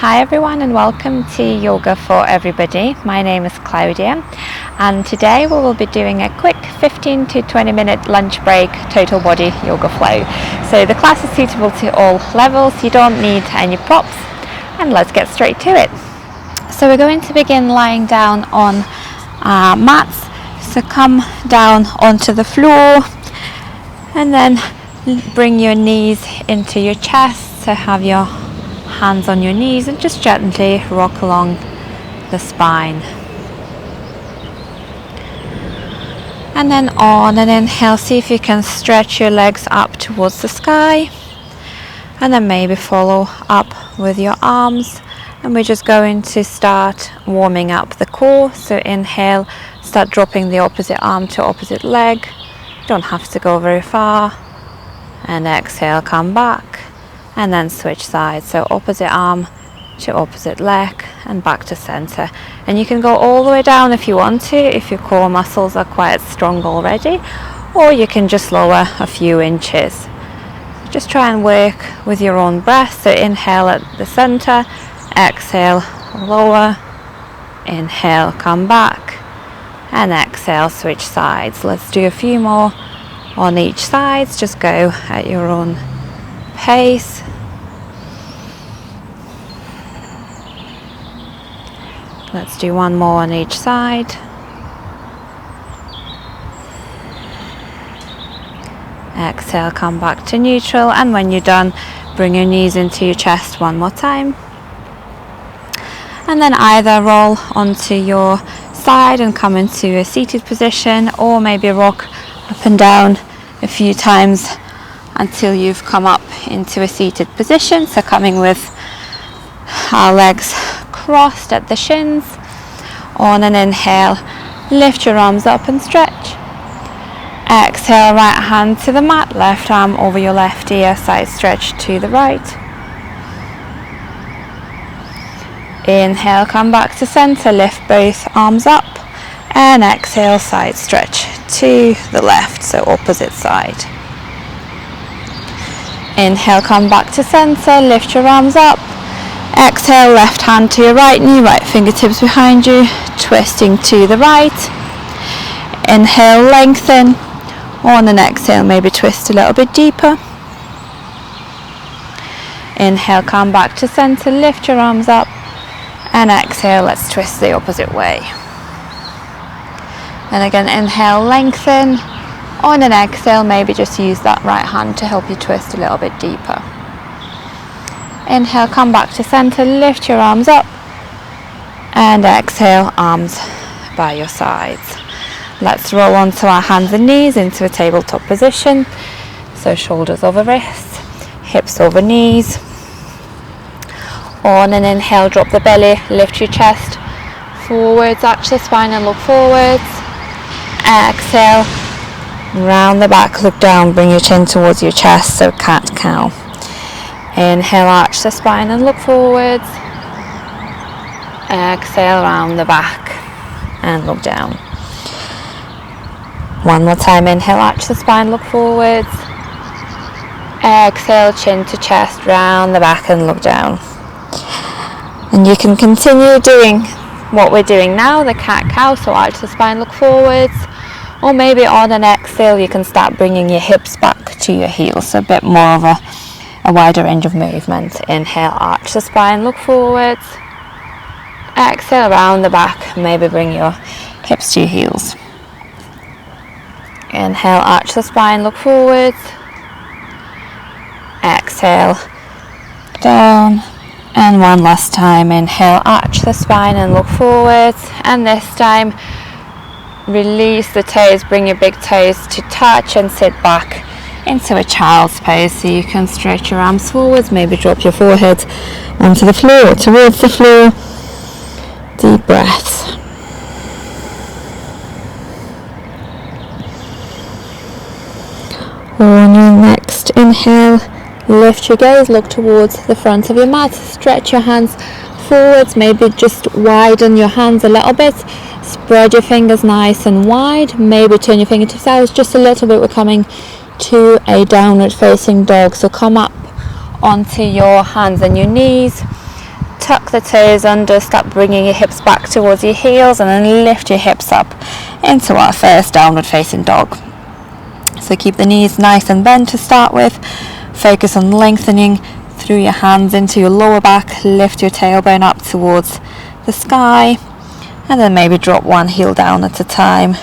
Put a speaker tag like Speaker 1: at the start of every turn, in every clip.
Speaker 1: Hi everyone and welcome to Yoga for Everybody. My name is Claudia and today we will be doing a quick 15 to 20 minute lunch break total body yoga flow. So the class is suitable to all levels, you don't need any props, and let's get straight to it. So we're going to begin lying down on mats. So come down onto the floor and then bring your knees into your chest. So have your hands on your knees and just gently rock along the spine. And then on an inhale, see if you can stretch your legs up towards the sky. And then maybe follow up with your arms. And we're just going to start warming up the core. So inhale, start dropping the opposite arm to opposite leg. Don't have to go very far. And exhale, come back. And then switch sides, so opposite arm to opposite leg and back to center. And you can go all the way down if you want to, if your core muscles are quite strong already, or you can just lower a few inches. Just try and work with your own breath. So inhale at the center, exhale, lower, inhale, come back, and exhale, switch sides. Let's do a few more on each side. Just go at your own pace. Let's do one more on each side. Exhale, come back to neutral, and when you're done, bring your knees into your chest one more time. And then either roll onto your side and come into a seated position, or maybe rock up and down a few times until you've come up into a seated position. So coming with our legs crossed at the shins. On an inhale, lift your arms up and stretch. Exhale, right hand to the mat, left arm over your left ear, side stretch to the right. Inhale, come back to center, lift both arms up, and exhale, side stretch to the left, so opposite side. Inhale, come back to center, lift your arms up. Exhale, left hand to your right knee, right fingertips behind you, twisting to the right. Inhale, lengthen. On an exhale, maybe twist a little bit deeper. Inhale, come back to center, lift your arms up. And exhale, let's twist the opposite way. And again, inhale, lengthen. On an exhale, maybe just use that right hand to help you twist a little bit deeper. Inhale, come back to center, lift your arms up. And exhale, arms by your sides. Let's roll onto our hands and knees into a tabletop position. So shoulders over wrists, hips over knees. On an inhale, drop the belly, lift your chest forwards, arch the spine and look forwards. Exhale, round the back, look down, bring your chin towards your chest, so cat-cow. Inhale, arch the spine and look forwards. Exhale, round the back and look down. One more time, inhale, arch the spine, look forwards. Exhale, chin to chest, round the back and look down. And you can continue doing what we're doing now, the cat-cow, so arch the spine, look forwards. Or maybe on an exhale, you can start bringing your hips back to your heels, so a bit more of a wider range of movement. Inhale, arch the spine, look forwards. Exhale, round the back, maybe bring your hips to your heels. Inhale, arch the spine, look forwards. Exhale, down. And one last time, inhale, arch the spine and look forwards. And this time, release the toes, bring your big toes to touch and sit back into a child's pose. So you can stretch your arms forwards, maybe drop your forehead onto the floor or towards the floor. Deep breaths. On your next inhale, lift your gaze, look towards the front of your mat, stretch your hands forwards, maybe just widen your hands a little bit, spread your fingers nice and wide, maybe turn your fingertips out just a little bit. We're coming to a downward facing dog, so come up onto your hands and your knees, tuck the toes under, start bringing your hips back towards your heels, and then lift your hips up into our first downward facing dog. So keep the knees nice and bent to start with. Focus on lengthening through your hands into your lower back. Lift your tailbone up towards the sky, and then maybe drop one heel down at a time,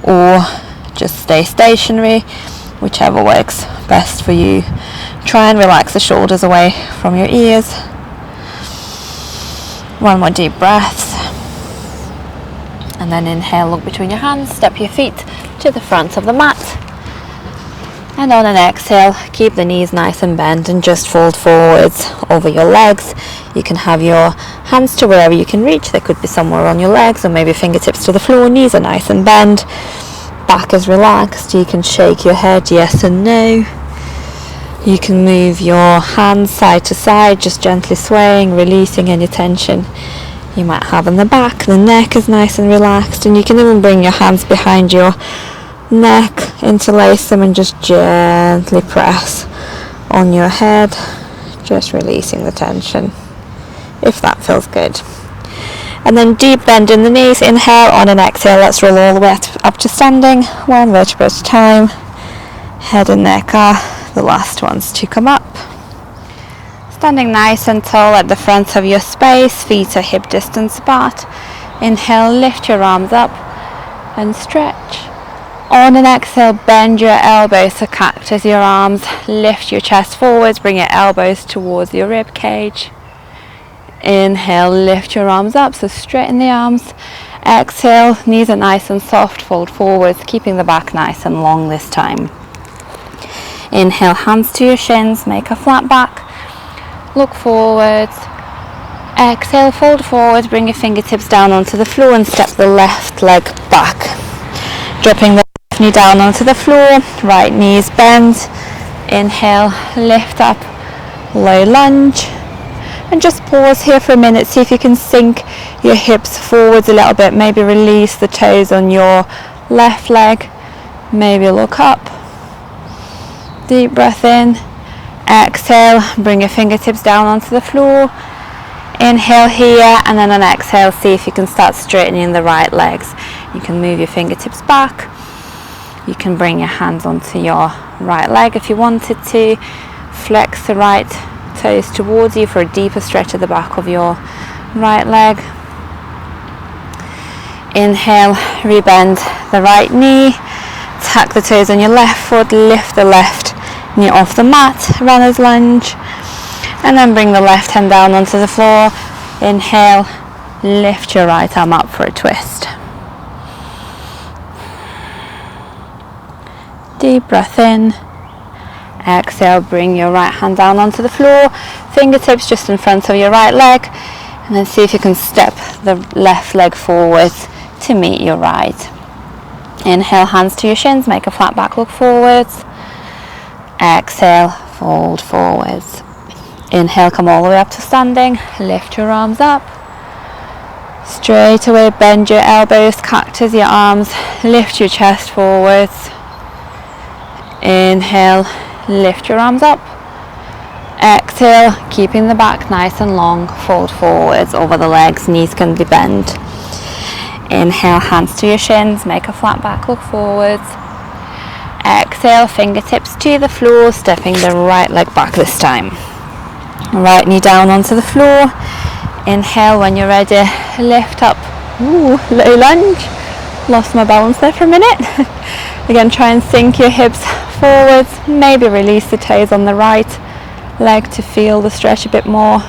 Speaker 1: or just stay stationary, whichever works best for you. Try and relax the shoulders away from your ears. One more deep breath, and then inhale, look between your hands, step your feet to the front of the mat, and on an exhale, keep the knees nice and bent and just fold forwards over your legs. You can have your hands to wherever you can reach. They could be somewhere on your legs, or maybe fingertips to the floor. Knees are nice and bent, back is relaxed. You can shake your head yes and no. You can move your hands side to side, just gently swaying, releasing any tension you might have in the back. The neck is nice and relaxed, and you can even bring your hands behind your neck, interlace them, and just gently press on your head, just releasing the tension if that feels good. And then deep bend in the knees. Inhale, on an exhale, let's roll all the way up to standing, one vertebra at a time. Head and neck are the last ones to come up. Standing nice and tall at the front of your space, feet are hip distance apart. Inhale, lift your arms up and stretch. On an exhale, bend your elbows to cactus your arms. Lift your chest forwards, bring your elbows towards your rib cage. Inhale, lift your arms up, so straighten the arms. Exhale, knees are nice and soft, fold forwards, keeping the back nice and long this time. Inhale, hands to your shins, make a flat back, look forwards. Exhale, fold forward, bring your fingertips down onto the floor and step the left leg back. Dropping the left knee down onto the floor, right knee is bent. Inhale, lift up, low lunge. And just pause here for a minute, see if you can sink your hips forwards a little bit, maybe release the toes on your left leg, maybe look up. Deep breath in, exhale, bring your fingertips down onto the floor. Inhale here, and then on exhale, see if you can start straightening the right legs. You can move your fingertips back. You can bring your hands onto your right leg if you wanted to. Flex the right toes towards you for a deeper stretch at the back of your right leg. Inhale, rebend the right knee. Tuck the toes on your left foot, lift the left knee off the mat, runner's lunge, and then bring the left hand down onto the floor. Inhale, lift your right arm up for a twist. Deep breath in. Exhale, bring your right hand down onto the floor, fingertips just in front of your right leg, and then see if you can step the left leg forward to meet your right. Inhale, hands to your shins, make a flat back, look forwards. Exhale, fold forwards. Inhale, come all the way up to standing, lift your arms up. Straight away, bend your elbows, cactus your arms, lift your chest forwards. Inhale, lift your arms up. Exhale, keeping the back nice and long, fold forwards over the legs, knees can be bent. Inhale, hands to your shins, make a flat back, look forwards. Exhale, fingertips to the floor, stepping the right leg back this time. Right knee down onto the floor. Inhale, when you're ready, lift up. Ooh, low lunge. Lost my balance there for a minute. Again, try and sink your hips forwards. Maybe release the toes on the right leg to feel the stretch a bit more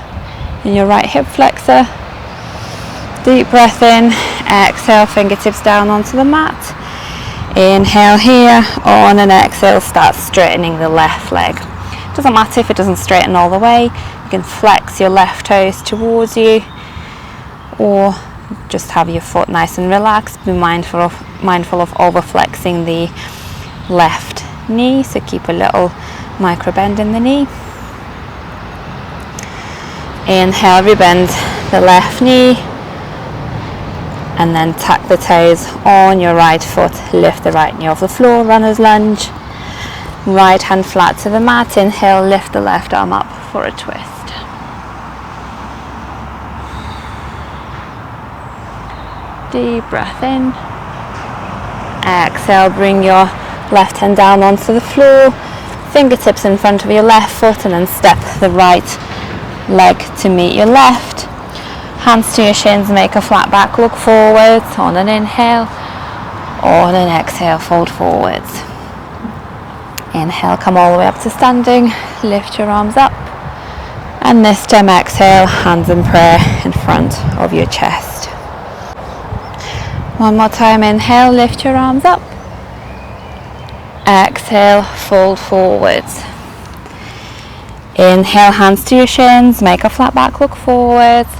Speaker 1: in your right hip flexor. Deep breath in. Exhale, fingertips down onto the mat. Inhale here. On an exhale, start straightening the left leg. Doesn't matter if it doesn't straighten all the way. You can flex your left toes towards you, or just have your foot nice and relaxed. Be mindful of over flexing the left knee, so keep a little micro bend in the knee. Inhale, rebend the left knee, and then tuck the toes on your right foot, lift the right knee off the floor, runner's lunge. Right hand flat to the mat. Inhale, lift the left arm up for a twist. Deep breath in. Exhale, bring your left hand down onto the floor, fingertips in front of your left foot, and then step the right leg to meet your left. Hands to your shins, make a flat back, look forwards on an inhale. On an exhale, fold forwards. Inhale, come all the way up to standing, lift your arms up. And this time exhale, hands in prayer in front of your chest. One more time, inhale, lift your arms up. Exhale, fold forwards. Inhale, hands to your shins, make a flat back, look forwards.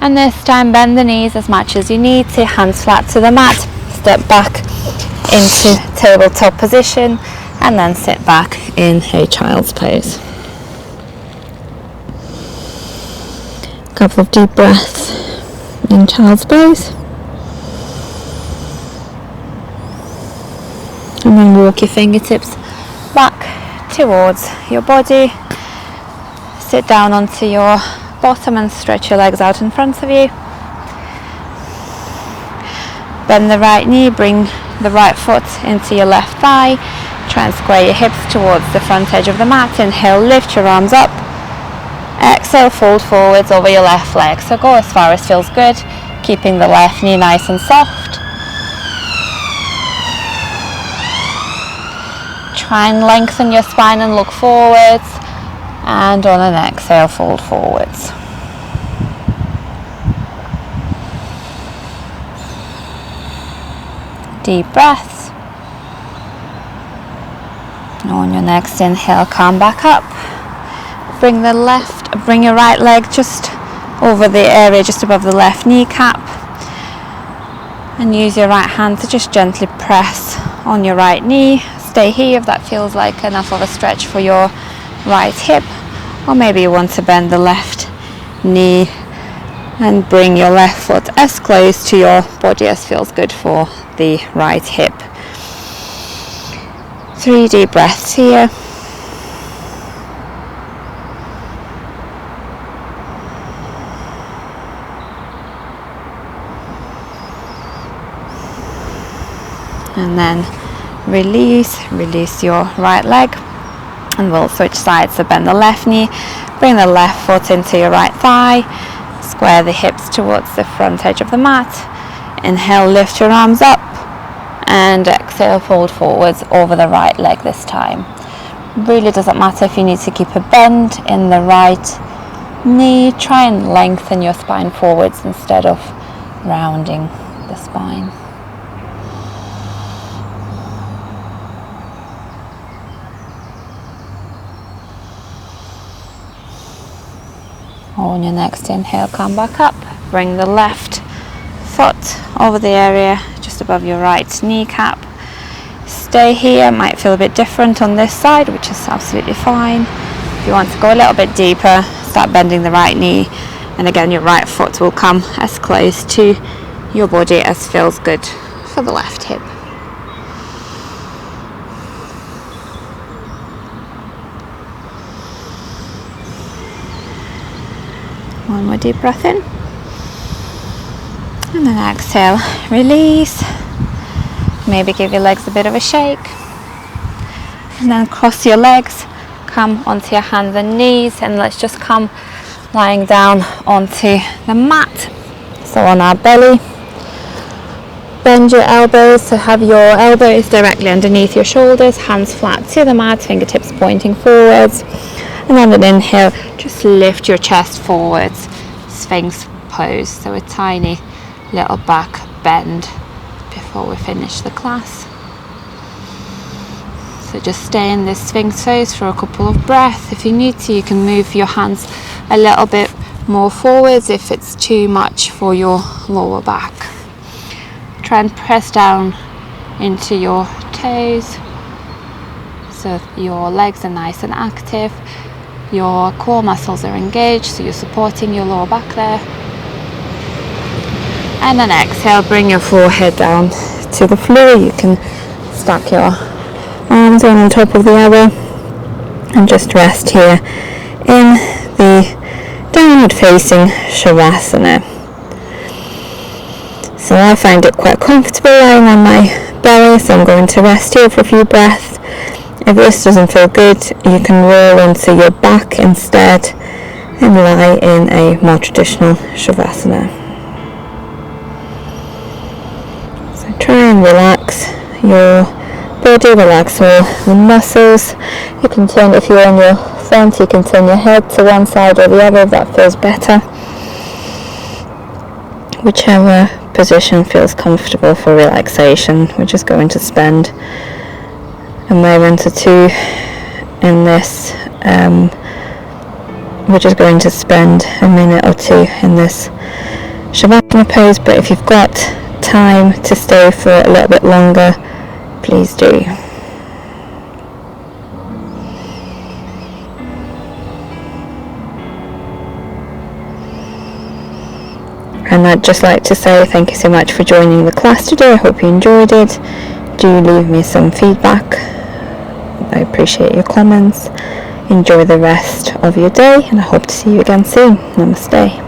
Speaker 1: And this time bend the knees as much as you need to, hands flat to the mat. Step back into tabletop position and then sit back in a child's pose. A couple of deep breaths in child's pose. And then walk your fingertips back towards your body. Sit down onto your bottom and stretch your legs out in front of you. Bend the right knee, bring the right foot into your left thigh. Try and square your hips towards the front edge of the mat. Inhale, lift your arms up. Exhale, fold forwards over your left leg. So go as far as feels good, keeping the left knee nice and soft. Try and lengthen your spine and look forwards. And on an exhale, fold forwards. Deep breaths. On your next inhale, come back up. Bring your right leg just over the area just above the left kneecap. And use your right hand to just gently press on your right knee. Stay here if that feels like enough of a stretch for your right hip. Or maybe you want to bend the left knee and bring your left foot as close to your body as feels good for the right hip. 3 deep breaths here. And then release your right leg. And we'll switch sides, so bend the left knee, bring the left foot into your right thigh, square the hips towards the front edge of the mat. Inhale, lift your arms up, and exhale, fold forwards over the right leg this time. Really doesn't matter if you need to keep a bend in the right knee. Try and lengthen your spine forwards instead of rounding the spine. On your next inhale, come back up. Bring the left foot over the area just above your right kneecap. Stay here. Might feel a bit different on this side, which is absolutely fine. If you want to go a little bit deeper, start bending the right knee. And again, your right foot will come as close to your body as feels good for the left hip. One more deep breath in. And then exhale, release. Maybe give your legs a bit of a shake. And then cross your legs, come onto your hands and knees, and let's just come lying down onto the mat. So on our belly, bend your elbows, so have your elbows directly underneath your shoulders, hands flat to the mat, fingertips pointing forwards. And on an inhale, just lift your chest forwards, Sphinx pose, so a tiny little back bend before we finish the class. So just stay in this Sphinx pose for a couple of breaths. If you need to, you can move your hands a little bit more forwards if it's too much for your lower back. Try and press down into your toes so your legs are nice and active. Your core muscles are engaged, so you're supporting your lower back there. And then exhale, bring your forehead down to the floor. You can stack your arms one on top of the other and just rest here in the downward facing Shavasana. So I find it quite comfortable lying on my belly, so I'm going to rest here for a few breaths. If this doesn't feel good, you can roll onto your back instead and lie in a more traditional Shavasana. So try and relax your body, relax all the muscles. You can turn, if you're on your front, you can turn your head to one side or the other if that feels better. Whichever position feels comfortable for relaxation. We're just going to spend a moment or two in this. We're just going to spend a minute or two in this Shavasana pose, but if you've got time to stay for a little bit longer, please do. And I'd just like to say thank you so much for joining the class today. I hope you enjoyed it. Do leave me some feedback. I appreciate your comments. Enjoy the rest of your day, and I hope to see you again soon. Namaste.